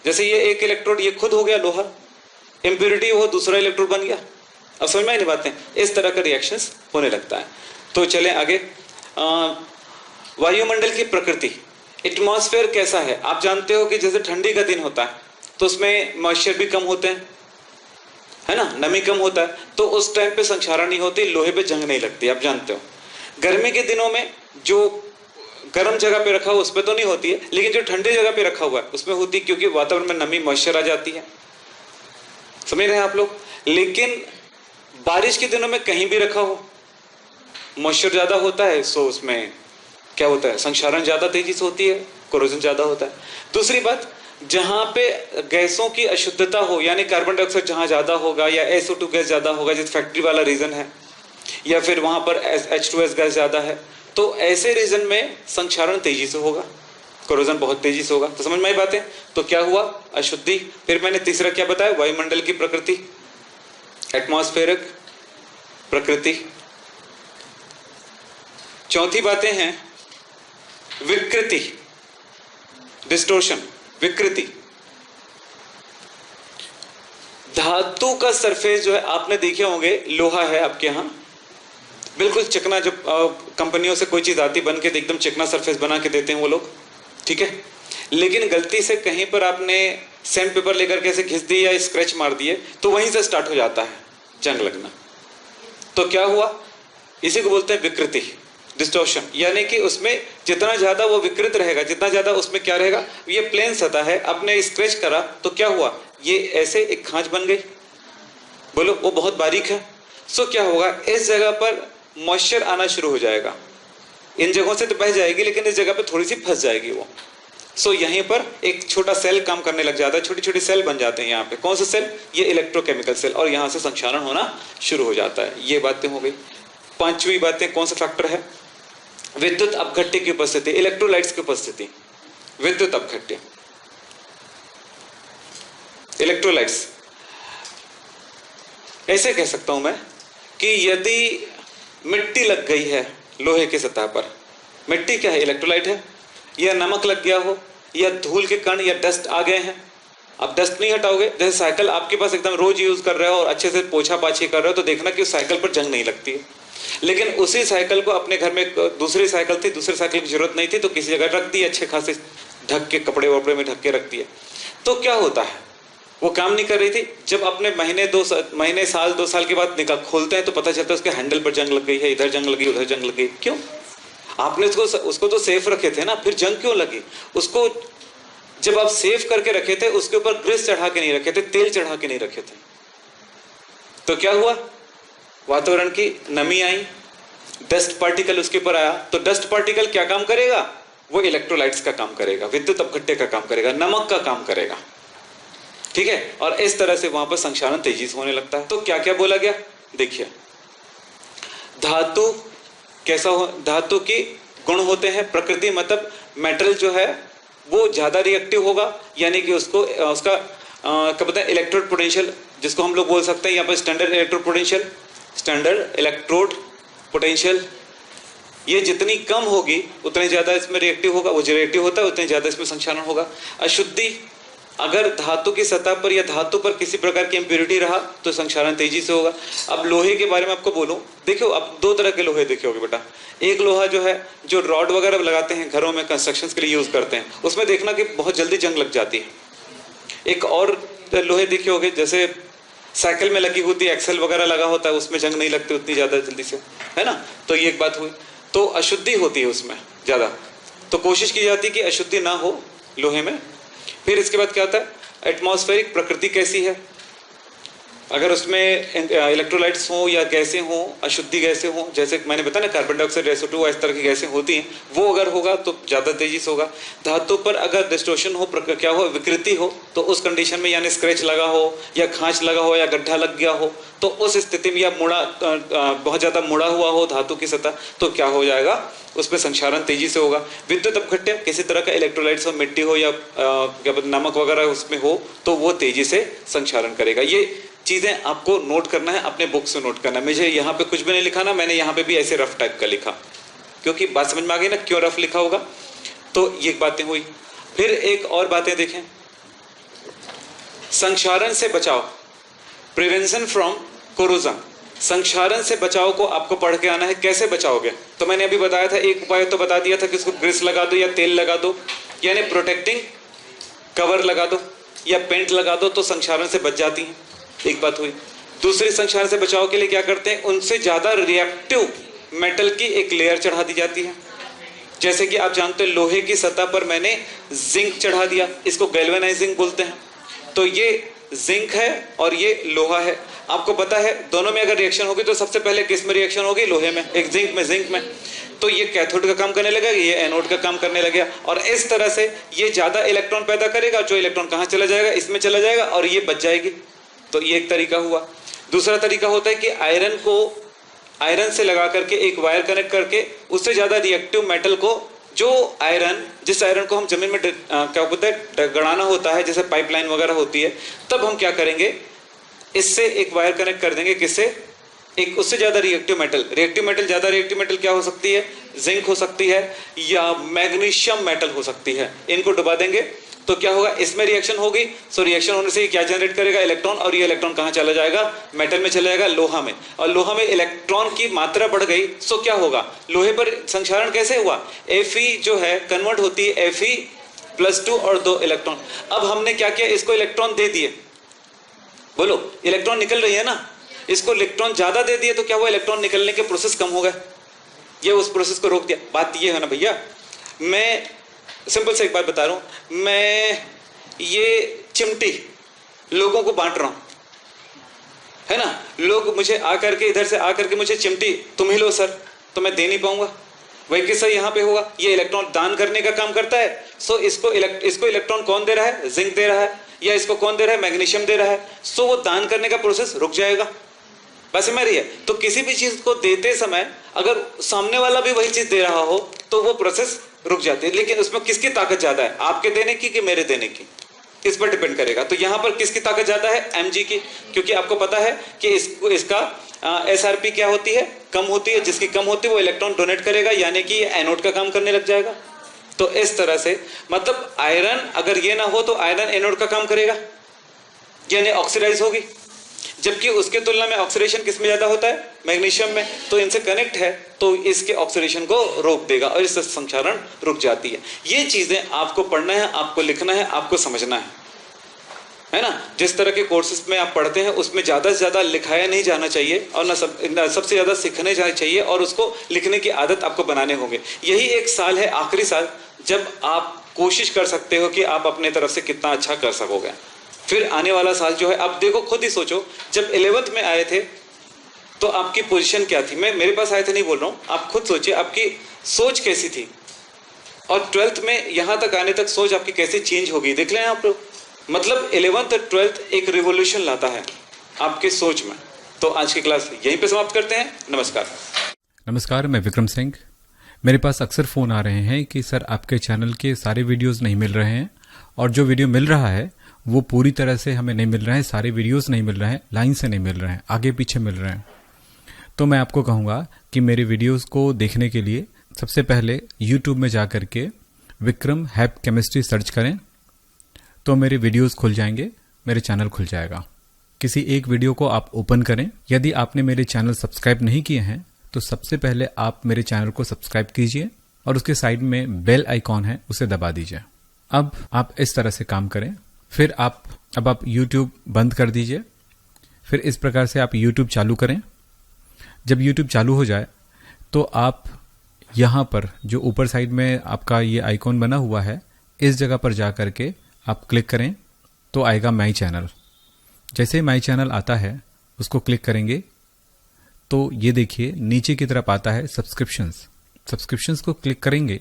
जैसे ये एक इलेक्ट्रोड, ये खुद हो गया लोहा, इंप्योरिटी हो, दूसरा इलेक्ट्रोड बन गया। अब समझ में आई नहीं बातें? इस तरह का रिएक्शंस होने लगता है। तो चलें आगे। वायुमंडल की प्रकृति, एटमॉस्फेयर कैसा है? आप जानते हो कि जैसे ठंडी का दिन होता है तो उसमें मॉइस्चर भी कम होते हैं, है ना, नमी कम होता है, तो उस टाइम पे संक्षारण नहीं होती, लोहे पे जंग नहीं लगती, आप जानते हो। गर्मी के दिनों में जो गर्म जगह पे रखा हुआ उस पर तो नहीं होती है, लेकिन जो ठंडी जगह पे रखा हुआ है उसमें होती है, क्योंकि वातावरण में नमी, मॉइस्चर आ जाती है। समझ रहे हैं आप लोग? लेकिन बारिश के दिनों में कहीं भी रखा हो, मॉइस्चर ज्यादा होता है, सो उसमें क्या होता है, संक्षारण ज्यादा तेजी से होती है, कोरोजन ज्यादा होता है। दूसरी बात, जहां पे गैसों की अशुद्धता हो, यानी कार्बन डाइऑक्साइड जहां ज्यादा होगा या SO2 गैस ज्यादा होगा, जैसे फैक्ट्री वाला रीजन है, या फिर वहां पर H2S गैस ज्यादा है, तो ऐसे रीजन में संक्षारण तेजी से होगा, कोरोजन बहुत तेजी से होगा। तो समझ में आई बातें? तो क्या हुआ, अशुद्धि। फिर मैंने तीसरा क्या बताया, वायुमंडल की प्रकृति, एटमॉस्फेरिक प्रकृति। चौथी बातें हैं विकृति, डिस्टोर्शन, विकृति। धातु का सरफेस जो है, आपने देखे होंगे, लोहा है आपके यहां, बिल्कुल चिकना, जो कंपनियों से कोई चीज आती बन के एकदम चिकना सरफेस बना के देते हैं वो लोग, ठीक है। लेकिन गलती से कहीं पर आपने सैंड पेपर लेकर के ऐसे घिस दी या स्क्रैच मार दिए तो वहीं से स्टार्ट हो जाता है जंग लगना। तो क्या हुआ, इसी को बोलते हैं विकृति, डिस्टॉर्शन। यानी कि उसमें जितना ज्यादा वो विकृत रहेगा, जितना ज्यादा उसमें क्या रहेगा, ये प्लेन सतह है, आपने स्क्रैच करा तो क्या हुआ, ये ऐसे एक खांच बन गई, बोलो वो बहुत बारीक है। सो क्या होगा, इस जगह पर मॉइस्चर आना शुरू हो जाएगा, इन जगहों से तो बह जाएगी लेकिन इस जगह पे थोड़ी सी फंस जाएगी वो। सो यहीं पर एक छोटा सेल काम करने लग जाता है, छोटी छोटी सेल बन जाते हैं यहाँ पे। कौन सा सेल, ये इलेक्ट्रोकेमिकल सेल, और यहाँ से संक्षारण होना शुरू हो जाता है। ये बातें हो गई। पांचवी बातें, कौन सा फैक्टर है, विद्युत अपघट्य की उपस्थिति, इलेक्ट्रोलाइट्स की उपस्थिति। विद्युत अपघट्य, इलेक्ट्रोलाइट्स, ऐसे कह सकता हूं मैं कि यदि मिट्टी लग गई है लोहे की सतह पर, मिट्टी क्या है, इलेक्ट्रोलाइट है, या नमक लग गया हो, या धूल के कण या डस्ट आ गए हैं, अब डस्ट नहीं हटाओगे, जैसे साइकिल आपके पास एकदम रोज यूज कर रहे हो और अच्छे से पोछा पाछी कर रहे हो, तो देखना कि उस साइकिल पर जंग नहीं लगती है। लेकिन उसी साइकिल को अपने घर में दूसरी साइकिल थी, दूसरे साइकिल की जरूरत नहीं थी, तो किसी जगह रख दी, अच्छे खासे ढक के, कपड़े वपड़े में ढक के रख दिया, तो क्या होता है, वो काम नहीं कर रही थी। जब अपने महीने साल 2 साल के बाद निकाल खोलते हैं तो पता चलता है उसके हैंडल पर जंग लग गई है, इधर जंग लगी, उधर जंग लग गई। क्यों? आपने उसको तो सेफ रखे थे ना, फिर जंग क्यों लगी? उसको जब आप सेफ करके रखे थे, उसके ऊपर ग्रीस चढ़ा के नहीं रखे थे, तेल चढ़ा के नहीं रखे थे, तो क्या हुआ, वातावरण की नमी आई, डस्ट पार्टिकल उसके ऊपर आया, तो डस्ट पार्टिकल क्या काम करेगा, वो इलेक्ट्रोलाइट्स का काम करेगा, विद्युत अपघट्य का काम करेगा, नमक का काम करेगा, ठीक है। और इस तरह से वहां पर संक्षारण तेजी से होने लगता है। तो क्या क्या बोला गया, देखिए, धातु कैसा हो, धातु की गुण होते हैं, प्रकृति मतलब मेटल जो है वो ज्यादा रिएक्टिव होगा, यानी कि उसका क्या बोलते हैं, इलेक्ट्रोड पोटेंशियल, जिसको हम लोग बोल सकते हैं यहाँ पर standard electrode potential, standard electrode potential, ये जितनी कम होगी उतने ज्यादा इसमें रिएक्टिव होगा, वो जो रिएक्टिव होता है उतने ज्यादा इसमें संक्षारण होगा। अशुद्धि, अगर धातु की सतह पर या धातु पर किसी प्रकार की इंप्योरिटी रहा तो संक्षारण तेजी से होगा। अब लोहे के बारे में आपको बोलूं, देखो अब 2 तरह के लोहे देखे होगे बेटा। एक लोहा जो है, जो रॉड वगैरह लगाते हैं घरों में, कंस्ट्रक्शन के लिए यूज करते हैं, उसमें देखना कि बहुत जल्दी जंग लग जाती है। एक और लोहे देखे होगे, जैसे साइकिल में लगी होती है, एक्सेल वगैरह लगा होता है, उसमें जंग नहीं लगती उतनी ज्यादा जल्दी से, है ना। तो ये एक बात हुई। तो अशुद्धि होती है उसमें ज्यादा, तो कोशिश की जाती है कि अशुद्धि ना हो लोहे में। फिर इसके बाद क्या होता है, एटमॉस्फेरिक प्रकृति कैसी है, अगर उसमें इलेक्ट्रोलाइट्स हो या गैसें हो, अशुद्धि गैसें हो, जैसे मैंने बताया ना कार्बन डाइऑक्साइड, SO2, इस तरह की गैसें होती हैं, वो अगर होगा तो ज़्यादा तेजी से होगा। धातु पर अगर डिस्टोर्शन हो, क्या हो, विकृति हो, तो उस कंडीशन में यानी स्क्रैच लगा हो या खांच लगा हो या गड्ढा लग गया हो, तो उस स्थिति में या मुड़ा बहुत ज़्यादा मुड़ा हुआ हो धातु की सतह, तो क्या हो जाएगा, उसमें संक्षारण तेजी से होगा। विद्युत अपघट्य, किसी तरह का इलेक्ट्रोलाइट्स हो, मिट्टी हो या क्या नमक वगैरह उसमें हो, तो वो तेजी से संक्षारण करेगा। ये चीजें आपको नोट करना है, अपने बुक से नोट करना है। मुझे यहाँ पे कुछ भी नहीं लिखा ना, मैंने यहाँ पे भी ऐसे रफ टाइप का लिखा, क्योंकि बात समझ में आ गई ना क्यों रफ लिखा होगा। तो ये बातें हुई। फिर एक और बातें देखें, संक्षारण से बचाव, प्रिवेंशन फ्रॉम कोरोजन। संक्षारण से बचाव को आपको पढ़ के आना है। कैसे बचाओगे? तो मैंने अभी बताया था, एक उपाय तो बता दिया था कि उसको ग्रीस लगा दो या तेल लगा दो, यानी प्रोटेक्टिंग कवर लगा दो या पेंट लगा दो, तो संक्षारण से बच जाती हैं। एक बात हुई। दूसरी, संक्षारण से बचाव के लिए क्या करते हैं, उनसे ज्यादा रिएक्टिव मेटल की एक लेयर चढ़ा दी जाती है। जैसे कि आप जानते हैं, लोहे की सतह पर मैंने जिंक चढ़ा दिया, इसको गैल्वेनाइजिंग बोलते हैं। तो ये जिंक है और ये लोहा है। आपको पता है दोनों में अगर रिएक्शन होगी तो सबसे पहले किस में रिएक्शन होगी? लोहे में, एक जिंक में। तो ये कैथोड का काम करने लगेगा, ये एनोड का काम करने लगेगा, और इस तरह से ये ज्यादा इलेक्ट्रॉन पैदा करेगा। जो इलेक्ट्रॉन कहाँ चला जाएगा? इसमें चला जाएगा, और ये बच जाएगी। तो ये एक तरीका हुआ। दूसरा तरीका होता है कि आयरन से लगा करके एक वायर कनेक्ट करके उससे ज्यादा रिएक्टिव मेटल को, जिस आयरन को हम जमीन में क्या बोलते हैं गड़ाना होता है, जैसे पाइपलाइन वगैरह होती है, तब हम क्या करेंगे, इससे एक वायर कनेक्ट कर देंगे। किससे? एक उससे ज्यादा रिएक्टिव मेटल। ज्यादा रिएक्टिव मेटल क्या हो सकती है? जिंक हो सकती है या मैग्नीशियम मेटल हो सकती है। इनको डुबा देंगे तो क्या होगा, इसमें रिएक्शन होगी। सो रिएक्शन होने से क्या जनरेट करेगा? इलेक्ट्रॉन। और ये इलेक्ट्रॉन कहाँ चला जाएगा? मेटल में चला जाएगा, लोहा में। और लोहा में इलेक्ट्रॉन की मात्रा बढ़ गई, सो क्या होगा? लोहे पर संक्षारण कैसे हुआ? Fe जो है कन्वर्ट होती है Fe+2 और 2 इलेक्ट्रॉन। अब हमने क्या किया, इसको इलेक्ट्रॉन दे दिए। बोलो, इलेक्ट्रॉन निकल रही है ना, इसको इलेक्ट्रॉन ज्यादा दे दिए तो क्या हुआ? इलेक्ट्रॉन निकलने के प्रोसेस कम हो गए, ये उस प्रोसेस को रोक दिया। बात ये है ना भैया, मैं सिंपल से एक बात बता रहा हूं, मैं ये चिमटी लोगों को बांट रहा हूं, है ना। लोग मुझे आकर के इधर से आकर के मुझे चिमटी तुम ही लो सर, तो मैं दे नहीं पाऊंगा। वही किस्सा यहां पे होगा, ये इलेक्ट्रॉन दान करने का काम करता है। सो इसको इलेक्ट्रॉन कौन दे रहा है? जिंक दे रहा है। या इसको कौन दे रहा है? मैग्नीशियम दे रहा है। सो वो दान करने का प्रोसेस रुक जाएगा। बस समझ रही है? तो किसी भी चीज को देते समय अगर सामने वाला भी वही चीज दे रहा हो तो वो प्रोसेस रुक जाती है। लेकिन उसमें किसकी ताकत ज्यादा है, आपके देने की कि मेरे देने की? इस पर डिपेंड करेगा। तो यहां पर किसकी ताकत ज्यादा है? mg की, क्योंकि आपको पता है कि इसका SRP क्या होती है? कम होती है। जिसकी कम होती है वो इलेक्ट्रॉन डोनेट करेगा, यानी कि एनोड का काम करने लग जाएगा। तो इस तरह से मतलब आयरन अगर ये ना हो तो आयरन एनोड का काम करेगा, यानी ऑक्सीडाइज होगी। जबकि उसके तुलना में ऑक्सीडेशन किस में ज्यादा होता है? मैग्नीशियम में। तो इनसे कनेक्ट है तो इसके ऑक्सीडेशन को रोक देगा और इससे संक्षारण रुक जाती है। ये चीजें आपको पढ़ना है, आपको लिखना है, आपको समझना है ना। जिस तरह के कोर्सेज में आप पढ़ते हैं उसमें ज्यादा से ज्यादा लिखाया नहीं जाना चाहिए और सबसे ज्यादा सीखने जाना चाहिए, और उसको लिखने की आदत आपको बनाने होंगे। यही एक साल है, आखिरी साल, जब आप कोशिश कर सकते हो कि आप अपने तरफ से कितना अच्छा कर सकोगे। फिर आने वाला साल जो है, अब देखो खुद ही सोचो, जब 11th में आए थे तो आपकी पोजीशन क्या थी? मैं मेरे पास आए थे नहीं बोल रहा हूँ, आप खुद सोचिए आपकी सोच कैसी थी, और 12th में यहां तक आने तक सोच आपकी कैसे चेंज होगी। देख लें आप लोग, मतलब 11th और 12th एक रिवॉल्यूशन लाता है आपके सोच में। तो आज की क्लास यहीं पे समाप्त करते हैं। नमस्कार, मैं विक्रम सिंह। मेरे पास अक्सर फ़ोन आ रहे हैं कि सर आपके चैनल के सारे वीडियोस नहीं मिल रहे हैं, और जो वीडियो मिल रहा है वो पूरी तरह से हमें नहीं मिल रहे हैं, सारे वीडियोस नहीं मिल रहे हैं, लाइन से नहीं मिल रहे हैं, आगे पीछे मिल रहे हैं। तो मैं आपको कहूँगा कि मेरे वीडियोस को देखने के लिए सबसे पहले यूट्यूब में जा कर के विक्रम हैप केमिस्ट्री सर्च करें, तो मेरे वीडियोस खुल जाएंगे, मेरे चैनल खुल जाएगा। किसी एक वीडियो को आप ओपन करें। यदि आपने मेरे चैनल सब्सक्राइब नहीं किए हैं तो सबसे पहले आप मेरे चैनल को सब्सक्राइब कीजिए और उसके साइड में बेल आइकॉन है, उसे दबा दीजिए। अब आप इस तरह से काम करें। फिर आप YouTube बंद कर दीजिए। फिर इस प्रकार से आप YouTube चालू करें। जब YouTube चालू हो जाए तो आप यहाँ पर जो ऊपर साइड में आपका ये आइकॉन बना हुआ है, इस जगह पर जा कर के आप क्लिक करें तो आएगा माई चैनल। जैसे माई चैनल आता है उसको क्लिक करेंगे तो ये देखिए नीचे की तरफ आता है सब्सक्रिप्शंस। सब्सक्रिप्शंस को क्लिक करेंगे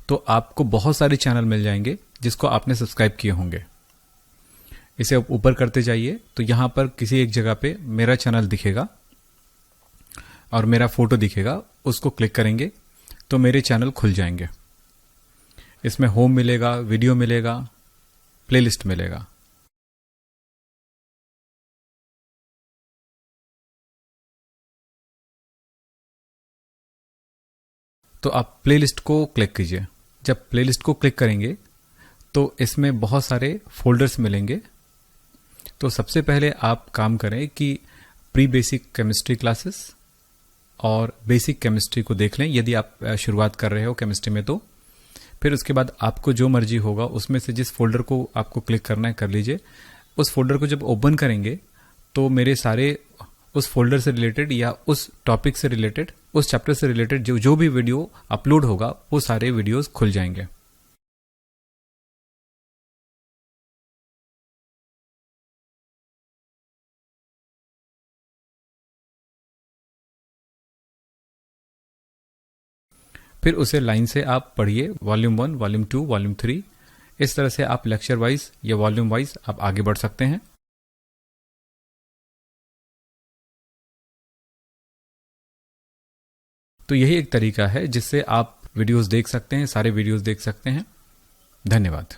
तो आपको बहुत सारे चैनल मिल जाएंगे जिसको आपने सब्सक्राइब किए होंगे। इसे ऊपर करते जाइए तो यहां पर किसी एक जगह पे मेरा चैनल दिखेगा और मेरा फोटो दिखेगा, उसको क्लिक करेंगे तो मेरे चैनल खुल जाएंगे। इसमें होम मिलेगा, वीडियो मिलेगा, प्लेलिस्ट मिलेगा। तो आप प्लेलिस्ट को क्लिक कीजिए। जब प्लेलिस्ट को क्लिक करेंगे तो इसमें बहुत सारे फोल्डर्स मिलेंगे। तो सबसे पहले आप काम करें कि प्री बेसिक केमिस्ट्री क्लासेस और बेसिक केमिस्ट्री को देख लें यदि आप शुरुआत कर रहे हो केमिस्ट्री में। तो फिर उसके बाद आपको जो मर्जी होगा उसमें से जिस फोल्डर को आपको क्लिक करना है कर लीजिए। उस फोल्डर को जब ओपन करेंगे तो मेरे सारे उस फोल्डर से रिलेटेड या उस टॉपिक से रिलेटेड, उस चैप्टर से रिलेटेड जो भी वीडियो अपलोड होगा वो सारे वीडियोस खुल जाएंगे। फिर उसे लाइन से आप पढ़िए, वॉल्यूम 1, वॉल्यूम 2, वॉल्यूम 3। इस तरह से आप लेक्चर वाइज या वॉल्यूम वाइज आप आगे बढ़ सकते हैं। तो यही एक तरीका है जिससे आप वीडियोस देख सकते हैं, सारे वीडियोस देख सकते हैं। धन्यवाद।